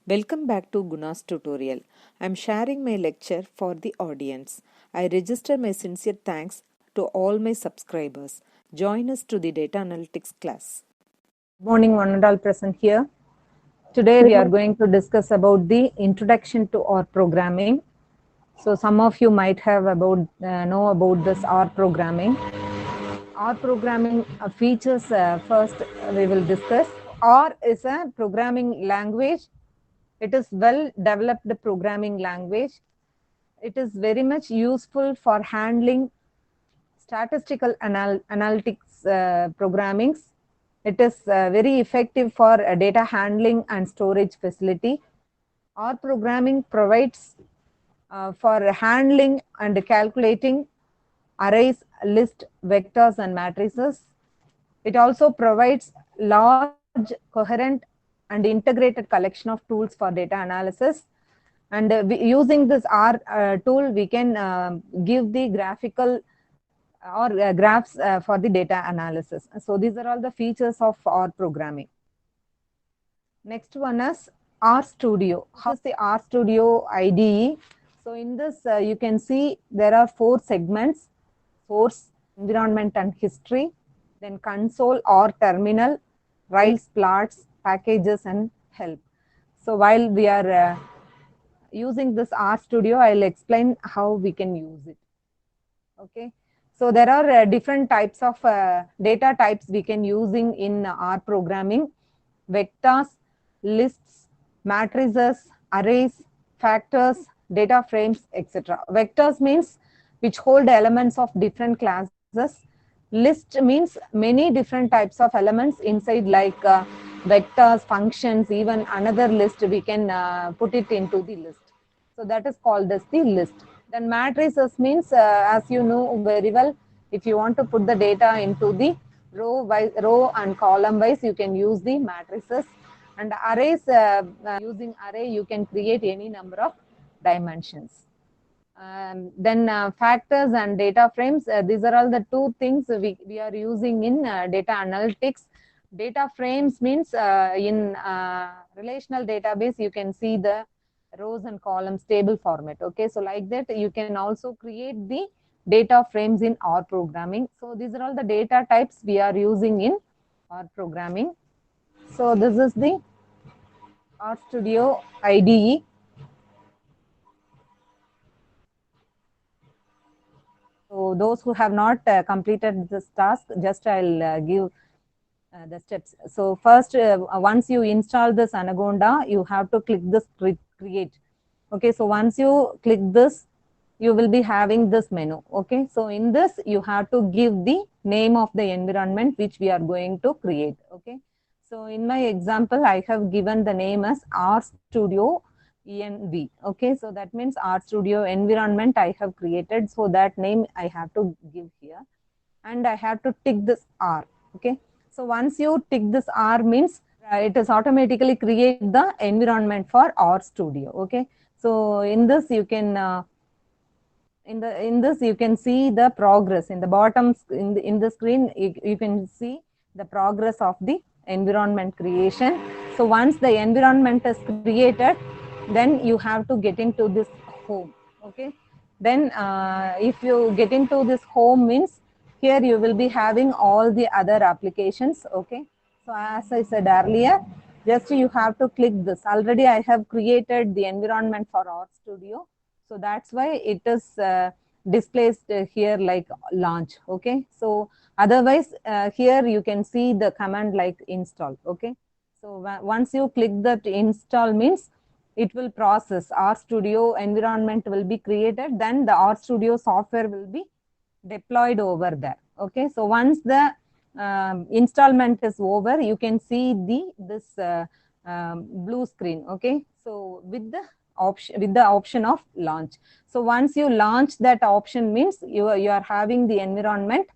Welcome back to Guna's tutorial. I am sharing my lecture for the audience. I register my sincere thanks to all my subscribers. Join us to the data analytics class. Morning, one and all present here. Today we are going to discuss about the introduction to R programming. So some of you might have know about this R programming. R programming features first we will discuss. R is a programming language. It is well developed programming language. It is very much useful for handling statistical analytics programmings. It is very effective for data handling and storage facility. R programming provides for handling and calculating arrays, lists, vectors, and matrices. It also provides large, coherent, and integrated collection of tools for data analysis. And using this R tool, we can give the graphical or graphs for the data analysis. So these are all the features of R programming. Next one is RStudio. How is the RStudio IDE? So in this you can see there are 4 segments: source, environment and history, then console or terminal, rails, plots, packages and help. So while we are using this RStudio, I'll explain how we can use it. Okay. So there are different types of data types we can using in R programming: vectors, lists, matrices, arrays, factors, data frames, etc. Vectors means which hold elements of different classes. List means many different types of elements inside, like vectors, functions, even another list we can put it into the list. So that is called as the list. Then matrices means, as you know very well, if you want to put the data into the row and column wise, you can use the matrices. And arrays, using array, you can create any number of dimensions. Then factors and data frames, these are all the 2 things we are using in data analytics. Data frames means in relational database, you can see the rows and columns table format. Okay, so like that you can also create the data frames in R programming. So these are all the data types we are using in R programming. So this is the RStudio IDE. So those who have not completed this task, just I'll give the steps. So first, once you install this Anaconda, you have to click this create. Okay, so once you click this, you will be having this menu. Okay, so in this you have to give the name of the environment which we are going to create. Okay, so in my example, I have given the name as RStudio ENV. Okay, so that means RStudio environment I have created. So that name I have to give here, and I have to tick this R. Okay, so once you tick this R means it is automatically create the environment for RStudio. Okay, so in this you can in this you can see the progress in the bottom in the screen. You can see the progress of the environment creation. So once the environment is created, then you have to get into this home. Okay, then if you get into this home means here you will be having all the other applications. Okay, so as I said earlier, just you have to click this. Already I have created the environment for RStudio, so that's why it is displaced here like launch. Okay, so otherwise here you can see the command like install. Okay, so once you click that install means it will process. RStudio environment will be created, then the RStudio software will be deployed over there. Okay, so once the installment is over, you can see this blue screen. Okay, so with the option of launch. So once you launch that option means you are having the environment.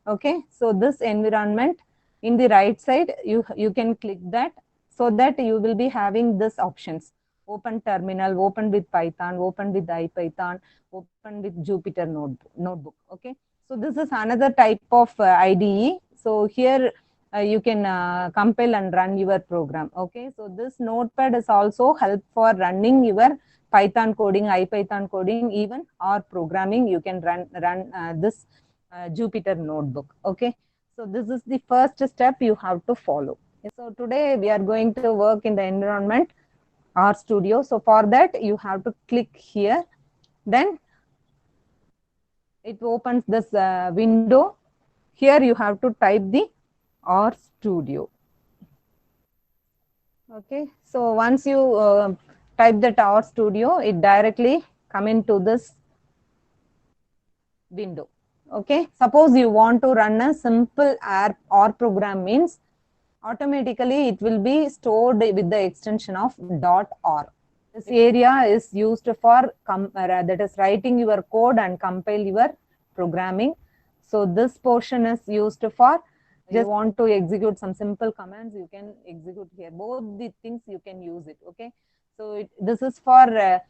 Okay, so this environment in the right side, you can click that, so that you will be having this options: open terminal, open with Python, open with IPython, open with Jupyter notebook. Okay, so this is another type of IDE. So here you can compile and run your program. Okay, so this notepad is also help for running your Python coding, IPython coding, even or programming. You can run this Jupyter notebook. Okay, so this is the first step you have to follow. So today we are going to work in the environment RStudio. So for that you have to click here, then it opens this window. Here you have to type the RStudio. Okay, so once you type that RStudio, it directly come into this window. Okay, suppose you want to run a simple R program, means automatically it will be stored with the extension of .r. This area is used for that is writing your code and compile your programming. So this portion is used for just want to execute some simple commands, you can execute here. Both the things you can use it. Okay, so this is for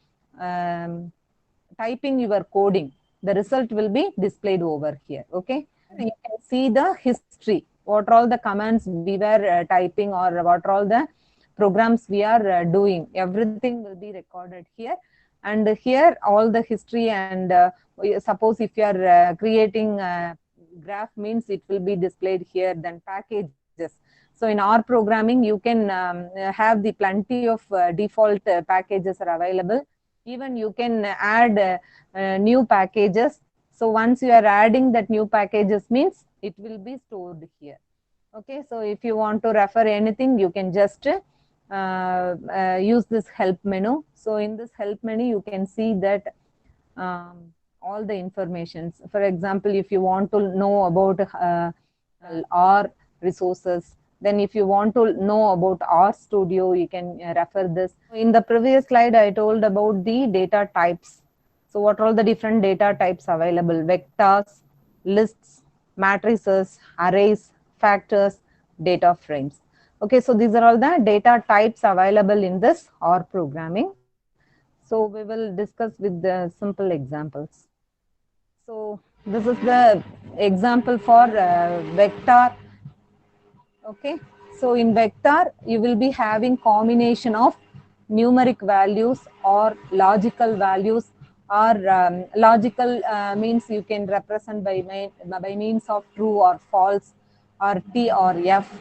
typing your coding. The result will be displayed over here. Okay, you can see the history, what are all the commands we were typing, or what are all the programs we are doing. Everything will be recorded here, and here all the history. And suppose if you are creating graph, means it will be displayed here. Then packages. So in R programming, you can have the plenty of default packages are available. Even you can add new packages. So once you are adding that new packages, means it will be stored here. Okay, so if you want to refer anything, you can just use this help menu. So in this help menu, you can see that all the informations. For example, if you want to know about R resources, then if you want to know about RStudio, you can refer this. In the previous slide, I told about the data types. So what are all the different data types available? Vectors, lists, matrices, arrays, factors, data frames. Okay, so these are all the data types available in this R programming. So we will discuss with the simple examples. So this is the example for vector. Okay, so in vector, you will be having combination of numeric values or logical values, or logical means you can represent by means of true or false, or T or F,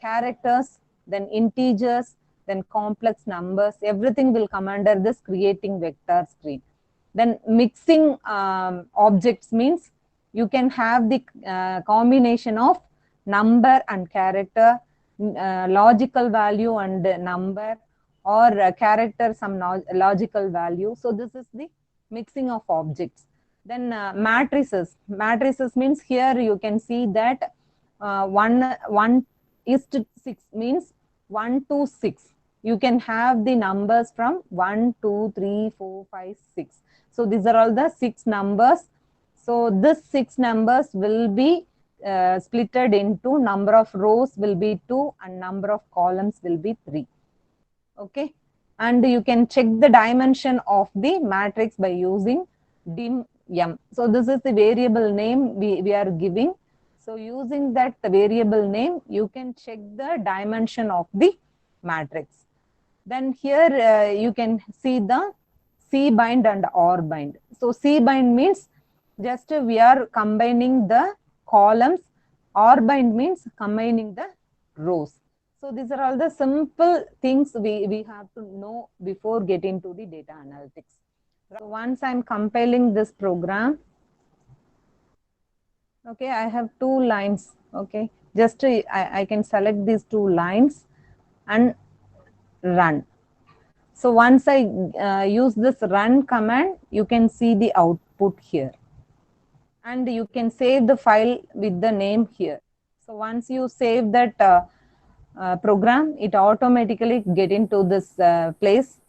characters, then integers, then complex numbers. Everything will come under this creating vector screen. Then mixing objects means you can have the combination of number and character, logical value and number, or character some logical value. So this is the mixing of objects. Then matrices. Matrices means here you can see that 1:6 means 1 to 6. You can have the numbers from 1, 2, 3, 4, 5, 6. So these are all the 6 numbers. So this 6 numbers will be splitted into number of rows will be 2 and number of columns will be 3. Okay, and you can check the dimension of the matrix by using dim m. So this is the variable name we are giving. So using that variable name, you can check the dimension of the matrix. Then here you can see the C bind and R bind. So C bind means just we are combining the columns. R bind means combining the rows. So these are all the simple things we have to know before getting to the data analytics. So once I'm compiling this program, okay, I have 2 lines. Okay, just I can select these 2 lines and run. So once I use this run command, you can see the output here. And you can save the file with the name here. So once you save that program, it automatically get into this place.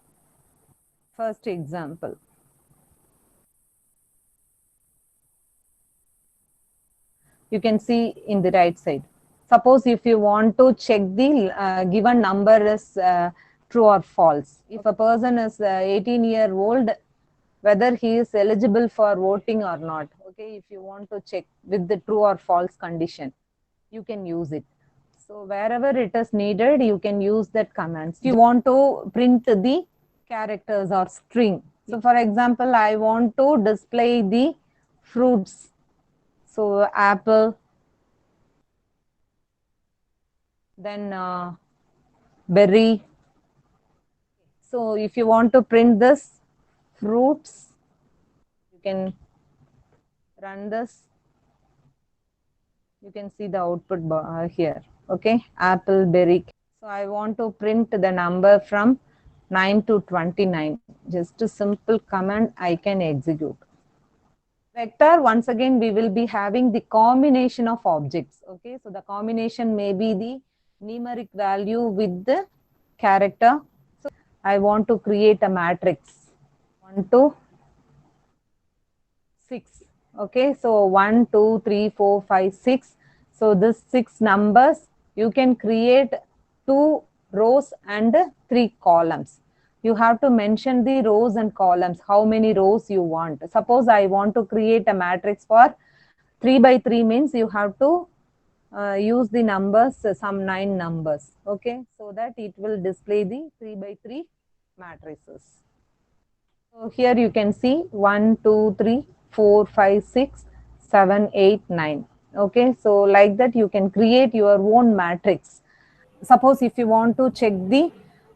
First example. You can see in the right side. Suppose if you want to check the given number is true or false. If a person is 18-year-old, whether he is eligible for voting or not. Okay, if you want to check with the true or false condition, you can use it. So wherever it is needed, you can use that commands. If you want to print the characters or string. So for example, I want to display the fruits. So apple, then berry. So if you want to print this fruits, you can run this. You can see the output here. Okay, apple, berry. So I want to print the number from 9 to 29. Just a simple command I can execute. Vector, once again, we will be having the combination of objects. Okay, so the combination may be the numeric value with the character. So I want to create a matrix 1 to 6. Okay, so 1, 2, 3, 4, 5, 6. So this 6 numbers, you can create 2 rows and 3 columns. You have to mention the rows and columns, how many rows you want. Suppose I want to create a matrix for 3 by 3 means you have to use the numbers, some 9 numbers. Okay, so that it will display the 3 by 3 matrices. So here you can see 1, 2, 3, 4, 5, 6, 7, 8, 9. Okay, so like that you can create your own matrix. Suppose if you want to check the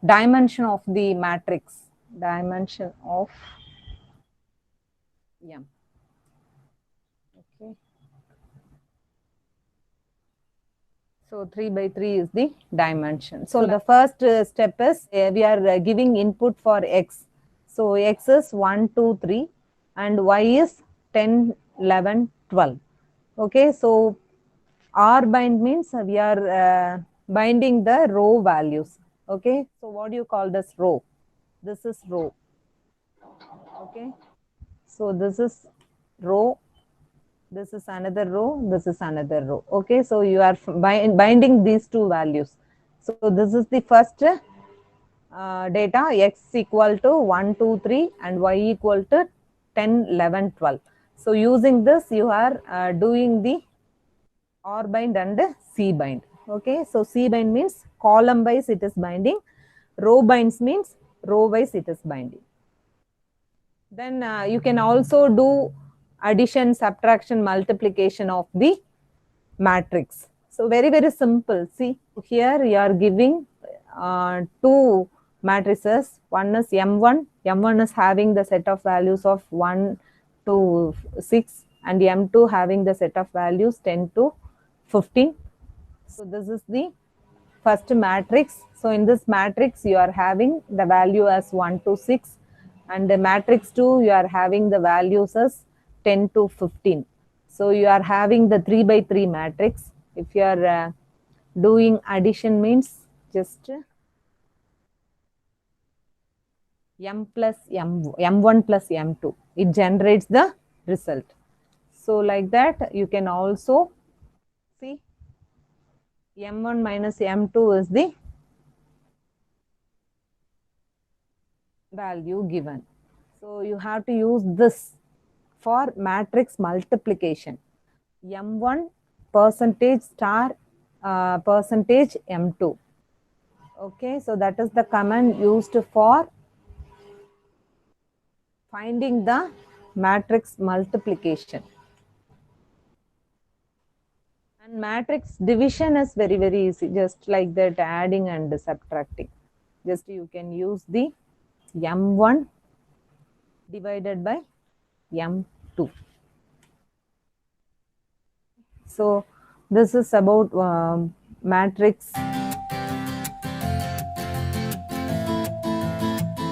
dimension of the matrix, dimension of M. Okay. So 3 by 3 is the dimension. So the first step is we are giving input for X. So X is 1, 2, 3 and Y is 10, 11, 12. Okay, so R bind means we are binding the row values. Okay, so what do you call this row? This is row. Okay, so this is row, this is another row, this is another row. Okay, so you are binding these two values. So this is the first data, X equal to 1, 2, 3 and Y equal to 10, 11, 12. So using this you are doing the R bind and C bind. Okay, so C bind means column wise it is binding, row binds means row wise it is binding. Then you can also do addition, subtraction, multiplication of the matrix. So very, very simple. See, here you are giving 2 matrices. One is M1. M1 is having the set of values of 1 to 6 and M2 having the set of values 10 to 15. So this is the first matrix. So in this matrix you are having the value as 1 to 6 and the matrix 2 you are having the values as 10 to 15. So you are having the 3 by 3 matrix. If you are doing addition means just M plus M1 plus M2. It generates the result. So like that you can also see M1 minus M2 is the value given. So you have to use this for matrix multiplication. M1 percentage star percentage M2. Okay, so that is the command used for finding the matrix multiplication. And matrix division is very, very easy, just like that, adding and subtracting. Just you can use the M1 divided by M2. So this is about matrix